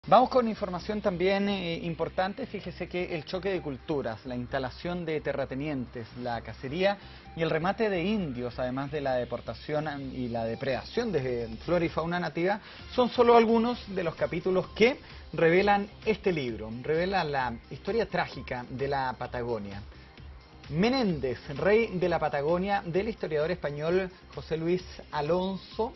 Vamos con información también importante. Fíjese que el choque de culturas, la instalación de terratenientes, la cacería y el remate de indios, además de la deportación y la depredación de flora y fauna nativa, son solo algunos de los capítulos que revelan este libro. Revela la historia trágica de la Patagonia. Menéndez, rey de la Patagonia, del historiador español José Luis Alonso,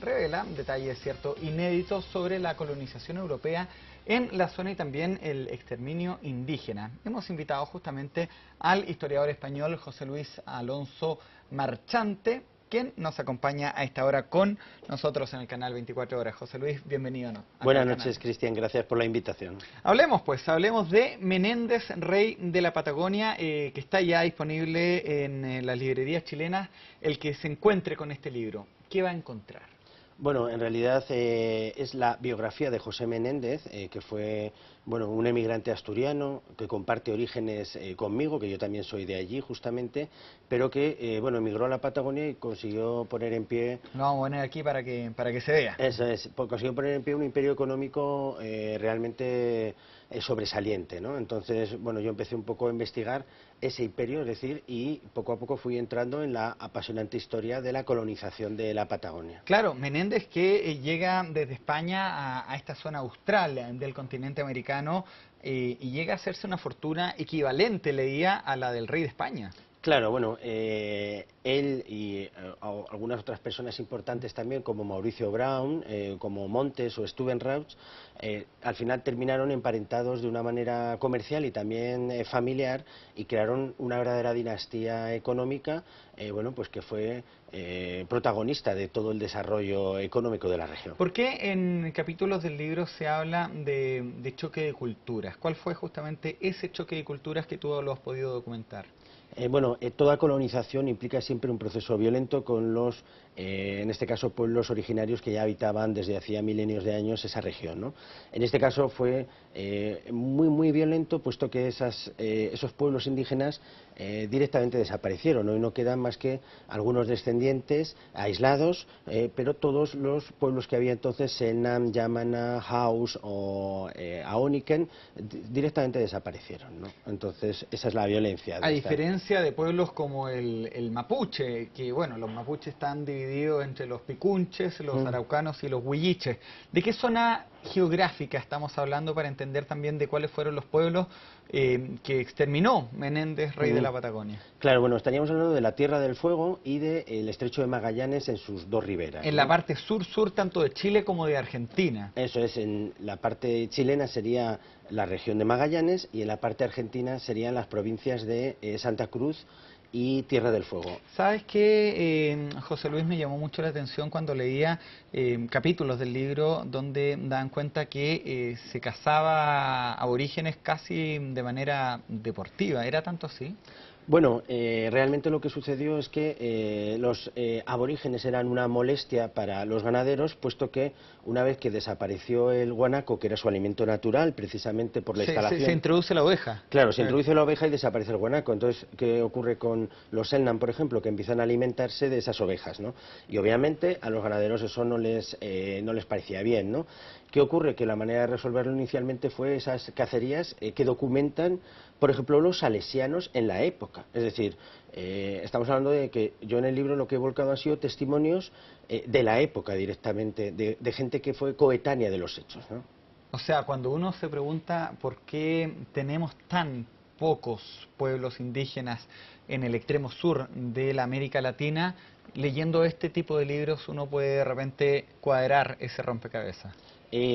revela detalles inéditos sobre la colonización europea en la zona y también el exterminio indígena. Hemos invitado justamente al historiador español José Luis Alonso Marchante, quien nos acompaña a esta hora con nosotros en el canal 24 Horas. José Luis, bienvenido. Buenas noches, Cristian, gracias por la invitación. Hablemos de Menéndez, rey de la Patagonia, que está ya disponible en las librerías chilenas. El que se encuentre con este libro, ¿qué va a encontrar? Bueno, en realidad es la biografía de José Menéndez, que fue un emigrante asturiano, que comparte orígenes conmigo, que yo también soy de allí justamente, pero que emigró a la Patagonia y consiguió poner en pie... Lo vamos a poner aquí para que se vea. Eso es, consiguió poner en pie un imperio económico realmente sobresaliente, ¿no? Entonces, yo empecé un poco a investigar ese imperio, es decir, y poco a poco fui entrando en la apasionante historia de la colonización de la Patagonia. Claro, Menéndez que llega desde España a esta zona austral del continente americano y llega a hacerse una fortuna equivalente, leía, a la del rey de España. Claro, él y algunas otras personas importantes también, como Mauricio Brown, como Montes o Stubenrauch, al final terminaron emparentados de una manera comercial y también familiar y crearon una verdadera dinastía económica, que fue protagonista de todo el desarrollo económico de la región. ¿Por qué en capítulos del libro se habla de choque de culturas? ¿Cuál fue justamente ese choque de culturas que tú lo has podido documentar? Toda colonización implica siempre un proceso violento con los, en este caso, pueblos originarios que ya habitaban desde hacía milenios de años esa región, ¿no? En este caso fue muy violento, puesto que esos pueblos indígenas directamente desaparecieron, ¿no? Y no quedan más que algunos descendientes aislados, pero todos los pueblos que había entonces, Selknam, Yamana, Haus o Aoniken, directamente desaparecieron, ¿no? Entonces esa es la violencia. A diferencia de pueblos como el mapuche, que los mapuches están divididos entre los picunches, los araucanos y los huilliches. ¿De qué zona geográfica estamos hablando para entender también de cuáles fueron los pueblos que exterminó Menéndez, rey de la Patagonia? Claro, estaríamos hablando de la Tierra del Fuego y del Estrecho de Magallanes en sus dos riberas. En la parte sur-sur tanto de Chile como de Argentina. Eso es, en la parte chilena sería la región de Magallanes y en la parte argentina serían las provincias de Santa Cruz y Tierra del Fuego. ¿Sabes qué, José Luis? Me llamó mucho la atención cuando leía capítulos del libro donde daban cuenta que se cazaba aborígenes casi de manera deportiva. ¿Era tanto así? Realmente lo que sucedió es que los aborígenes eran una molestia para los ganaderos, puesto que una vez que desapareció el guanaco, que era su alimento natural, precisamente por la instalación... Se introduce la oveja. Claro, se introduce la oveja y desaparece el guanaco. Entonces, ¿qué ocurre con los Selknam, por ejemplo, que empiezan a alimentarse de esas ovejas, ¿no? Y obviamente a los ganaderos eso no les parecía bien, ¿no? ¿Qué ocurre? Que la manera de resolverlo inicialmente fue esas cacerías que documentan, por ejemplo, los salesianos en la época. Es decir, estamos hablando de que yo en el libro lo que he volcado ha sido testimonios de la época directamente, de gente que fue coetánea de los hechos, ¿no? O sea, cuando uno se pregunta por qué tenemos tan pocos pueblos indígenas en el extremo sur de la América Latina, leyendo este tipo de libros uno puede de repente cuadrar ese rompecabezas.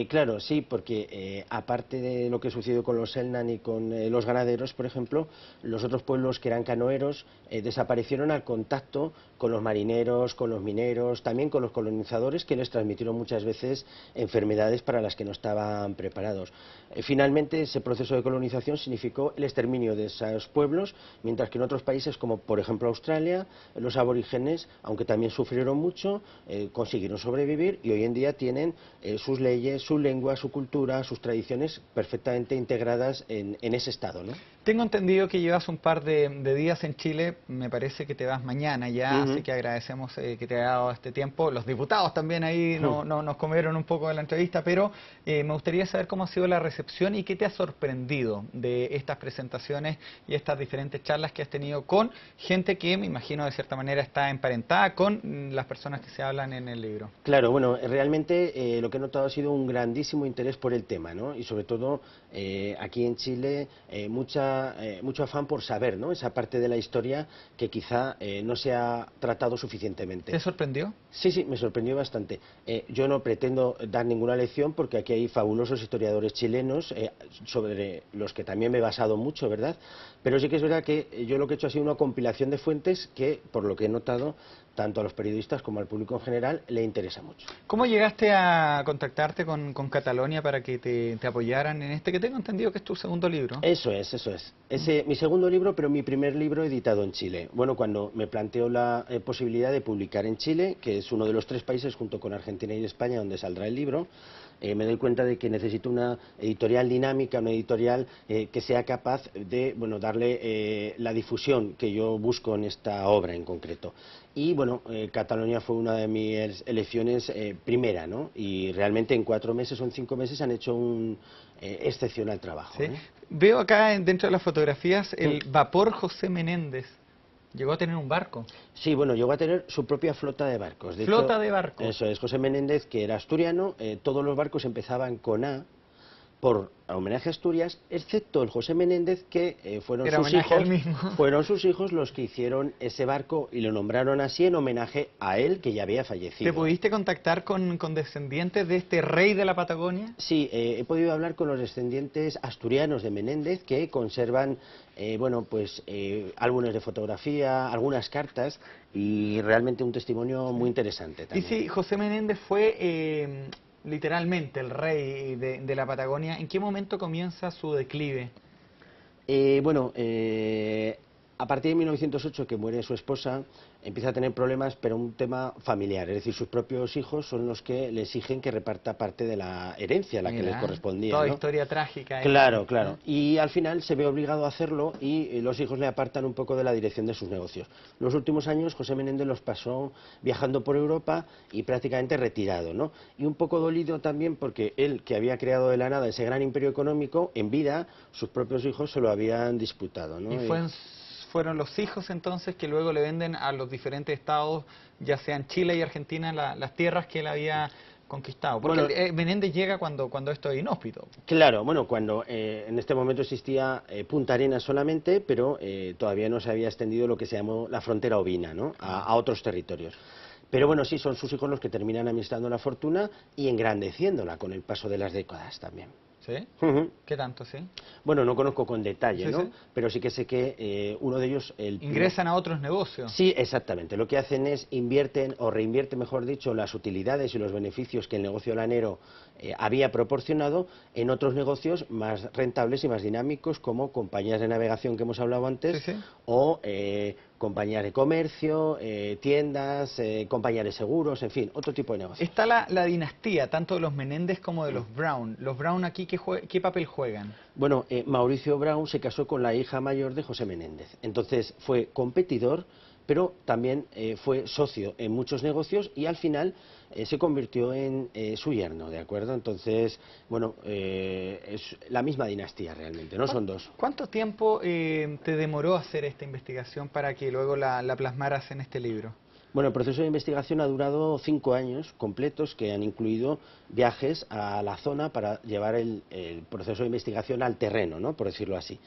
Claro, sí, porque aparte de lo que sucedió con los Selknam y con los ganaderos, por ejemplo, los otros pueblos que eran canoeros desaparecieron al contacto con los marineros, con los mineros, también con los colonizadores, que les transmitieron muchas veces enfermedades para las que no estaban preparados. Finalmente, ese proceso de colonización significó el exterminio de esos pueblos, mientras que en otros países, como por ejemplo Australia, los aborígenes, aunque también sufrieron mucho, consiguieron sobrevivir y hoy en día tienen sus leyes, leyes, su lengua, su cultura, sus tradiciones perfectamente integradas en ese estado, ¿no? Tengo entendido que llevas un par de días en Chile, me parece que te vas mañana ya, así que agradecemos que te haya dado este tiempo. Los diputados también ahí nos comieron un poco de la entrevista, pero me gustaría saber cómo ha sido la recepción y qué te ha sorprendido de estas presentaciones y estas diferentes charlas que has tenido con gente que me imagino de cierta manera está emparentada con las personas que se hablan en el libro. Claro, bueno, realmente lo que he notado ha sido un grandísimo interés por el tema, ¿no? Y sobre todo aquí en Chile mucho afán por saber, ¿no? Esa parte de la historia que quizá no se ha tratado suficientemente. ¿Te sorprendió? Sí, sí, me sorprendió bastante. Yo no pretendo dar ninguna lección porque aquí hay fabulosos historiadores chilenos sobre los que también me he basado mucho, ¿verdad? Pero sí que es verdad que yo lo que he hecho ha sido una compilación de fuentes que, por lo que he notado, tanto a los periodistas como al público en general, le interesa mucho. ¿Cómo llegaste a contactarte con Catalonia para que te apoyaran en este que tengo entendido que es tu segundo libro? Eso es, eso es. Mi segundo libro, pero mi primer libro editado en Chile. Bueno, cuando me planteó la posibilidad de publicar en Chile, que es uno de los 3 países junto con Argentina y España donde saldrá el libro, me doy cuenta de que necesito una editorial dinámica, una editorial que sea capaz de, bueno, darle la difusión que yo busco en esta obra en concreto. Y bueno, Catalonia fue una de mis elecciones primera, ¿no? Y realmente en 4 meses o en 5 meses han hecho un excepcional trabajo. ¿Sí? Veo acá dentro de las fotografías el vapor José Menéndez. ¿Llegó a tener un barco? Sí, bueno, llegó a tener su propia flota de barcos. ¿Flota de barcos? Eso es, José Menéndez, que era asturiano, todos los barcos empezaban con A, por homenaje a Asturias, excepto el José Menéndez, que fueron sus hijos los que hicieron ese barco y lo nombraron así en homenaje a él, que ya había fallecido. ¿Te pudiste contactar con descendientes de este rey de la Patagonia? Sí, he podido hablar con los descendientes asturianos de Menéndez, que conservan, bueno, pues álbumes de fotografía, algunas cartas, y realmente un testimonio muy interesante también. Y si José Menéndez fue literalmente el rey de la Patagonia, ¿en qué momento comienza su declive? Bueno, a partir de 1908, que muere su esposa, empieza a tener problemas, pero un tema familiar. Es decir, sus propios hijos son los que le exigen que reparta parte de la herencia, la que les correspondía. Toda ¿no? historia trágica. Claro, claro. Y al final se ve obligado a hacerlo y los hijos le apartan un poco de la dirección de sus negocios. Los últimos años José Menéndez los pasó viajando por Europa y prácticamente retirado, ¿no? Y un poco dolido también porque él, que había creado de la nada ese gran imperio económico, en vida sus propios hijos se lo habían disputado, ¿no? Y fueron los hijos entonces que luego le venden a los diferentes estados, ya sean Chile y Argentina, las tierras que él había conquistado. Porque bueno, Menéndez llega cuando esto es inhóspito. Claro, bueno, cuando en este momento existía Punta Arenas solamente, pero todavía no se había extendido lo que se llamó la frontera ovina, ¿no? A otros territorios. Pero bueno, sí, son sus hijos los que terminan administrando la fortuna y engrandeciéndola con el paso de las décadas también. ¿Sí? ¿Qué tanto, sí? Bueno, no conozco con detalle, ¿no? Sí. Pero sí que sé que uno de ellos... ¿Ingresan a otros negocios? Sí, exactamente. Lo que hacen es invierten, o reinvierten, mejor dicho, las utilidades y los beneficios que el negocio lanero había proporcionado en otros negocios más rentables y más dinámicos, como compañías de navegación que hemos hablado antes, o compañías de comercio, tiendas, compañías de seguros, en fin, otro tipo de negocios. Está la dinastía, tanto de los Menéndez como de los Brown. ¿Los Brown aquí qué papel juegan? Bueno, Mauricio Brown se casó con la hija mayor de José Menéndez. Entonces fue competidor, pero también fue socio en muchos negocios y al final se convirtió en su yerno, ¿de acuerdo? Entonces, bueno, es la misma dinastía realmente, no son dos. ¿Cuánto tiempo te demoró hacer esta investigación para que luego la plasmaras en este libro? Bueno, el proceso de investigación ha durado 5 años completos que han incluido viajes a la zona para llevar el proceso de investigación al terreno, ¿no? Por decirlo así.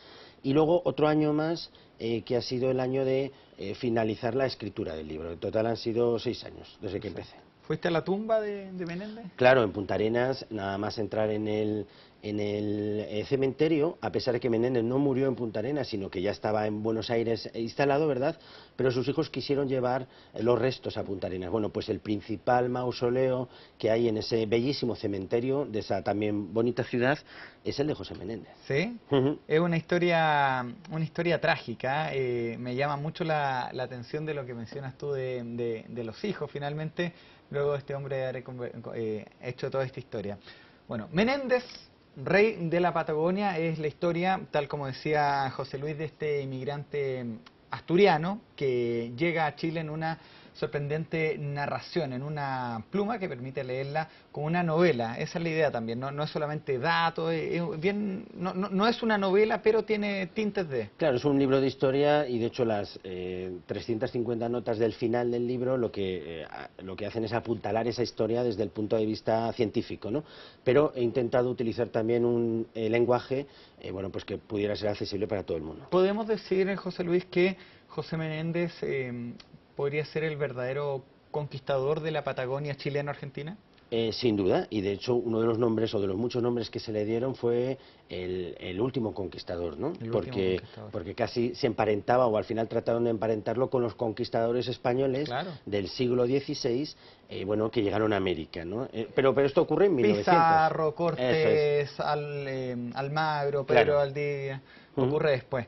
Y luego otro año más que ha sido el año de finalizar la escritura del libro. En total han sido 6 años desde que empecé. ¿Fuiste a la tumba de Menéndez? Claro, en Punta Arenas, nada más entrar en el cementerio, a pesar de que Menéndez no murió en Punta Arenas, sino que ya estaba en Buenos Aires instalado, ¿verdad? Pero sus hijos quisieron llevar los restos a Punta Arenas. Bueno, pues el principal mausoleo que hay en ese bellísimo cementerio de esa también bonita ciudad es el de José Menéndez. ¿Sí? Es una historia trágica. Me llama mucho la atención de lo que mencionas tú de los hijos, finalmente, luego de este hombre haber hecho toda esta historia. Bueno, Menéndez, rey de la Patagonia, es la historia, tal como decía José Luis, de este inmigrante asturiano que llega a Chile en una sorprendente narración, en una pluma que permite leerla como una novela. Esa es la idea también, no es solamente datos, no es una novela, pero tiene tintes de... Claro, es un libro de historia y de hecho las 350 notas del final del libro lo que hacen es apuntalar esa historia desde el punto de vista científico, ¿no? Pero he intentado utilizar también un lenguaje bueno, pues que pudiera ser accesible para todo el mundo. Podemos decir, José Luis, que José Menéndez podría ser el verdadero conquistador de la Patagonia chileno-argentina. Sin duda, y de hecho uno de los nombres o de los muchos nombres que se le dieron fue el último conquistador, ¿no? Porque casi se emparentaba o al final trataron de emparentarlo con los conquistadores españoles, claro, del siglo XVI, bueno, que llegaron a América, ¿no? Pero esto ocurre en 1900. Pizarro, Cortés, Almagro, Pedro, claro, Valdivia, ocurre después.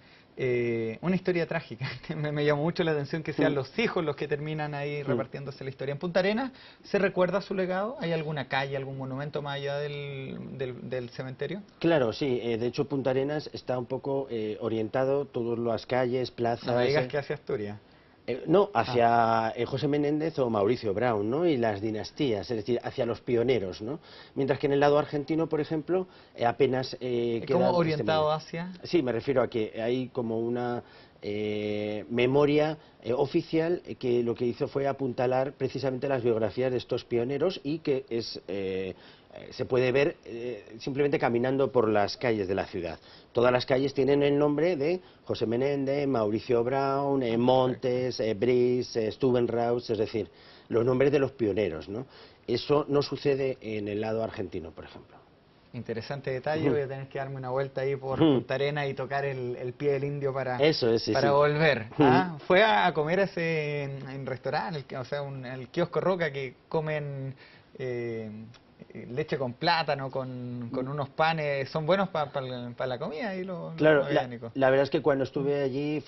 Una historia trágica. Me llamó mucho la atención que sean los hijos los que terminan ahí repartiéndose la historia. En Punta Arenas, ¿se recuerda su legado? ¿Hay alguna calle, algún monumento más allá del cementerio? Claro, sí. De hecho, Punta Arenas está un poco orientado, todas las calles, plazas... No me digas que hacia Asturias. No, hacia José Menéndez o Mauricio Brown, ¿no? Y las dinastías, es decir, hacia los pioneros, ¿no? Mientras que en el lado argentino, por ejemplo, apenas ¿Cómo orientado hacia? Sí, me refiero a que hay como una memoria oficial que lo que hizo fue apuntalar precisamente las biografías de estos pioneros y que se puede ver simplemente caminando por las calles de la ciudad. Todas las calles tienen el nombre de José Menéndez, Mauricio Brown, Montes, Brice, Stubenraus, es decir, los nombres de los pioneros, ¿no? Eso no sucede en el lado argentino, por ejemplo. Interesante detalle, voy a tener que darme una vuelta ahí por Punta Arenas y tocar el pie del indio para volver. ¿Ah? Fue a comer en restaurante, o sea, el kiosco Roca, que comen leche con plátano, con unos panes, son buenos para la comida y claro, la verdad es que cuando estuve allí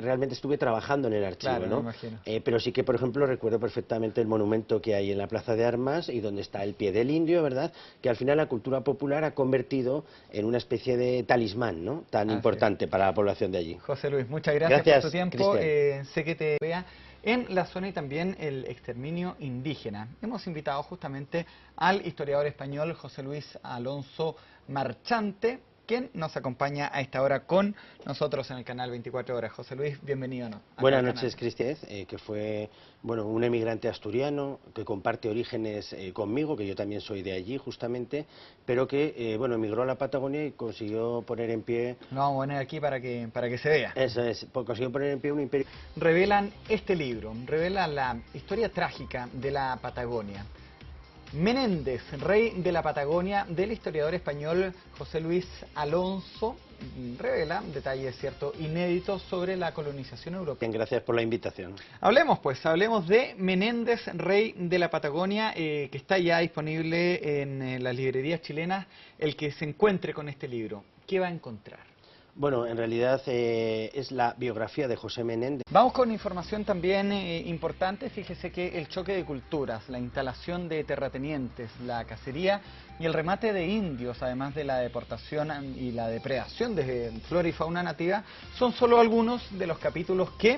realmente estuve trabajando en el archivo, claro, ¿no? Me imagino. Pero sí que, por ejemplo, recuerdo perfectamente el monumento que hay en la Plaza de Armas y donde está el pie del indio, ¿verdad? Que al final la cultura popular ha convertido en una especie de talismán, ¿no? Tan importante para la población de allí. José Luis, muchas gracias por tu tiempo. Sé que te vea en la zona y también el exterminio indígena. Hemos invitado justamente al historiador español José Luis Alonso Marchante, quien nos acompaña a esta hora con nosotros en el canal 24 Horas. José Luis, bienvenido. Buenas noches, Cristian, que fue un emigrante asturiano que comparte orígenes conmigo, que yo también soy de allí justamente, pero que emigró a la Patagonia y consiguió poner en pie... Lo vamos a poner aquí para que se vea. Eso es, consiguió poner en pie un imperio. Revelan este libro, revela la historia trágica de la Patagonia. Menéndez, rey de la Patagonia, del historiador español José Luis Alonso, revela detalles inéditos sobre la colonización europea. Gracias por la invitación. Hablemos de Menéndez, rey de la Patagonia, que está ya disponible en las librerías chilenas. El que se encuentre con este libro, ¿qué va a encontrar? Bueno, en realidad es la biografía de José Menéndez. Vamos con información también importante. Fíjese que el choque de culturas, la instalación de terratenientes, la cacería y el remate de indios, además de la deportación y la depredación de flora y fauna nativa, son solo algunos de los capítulos que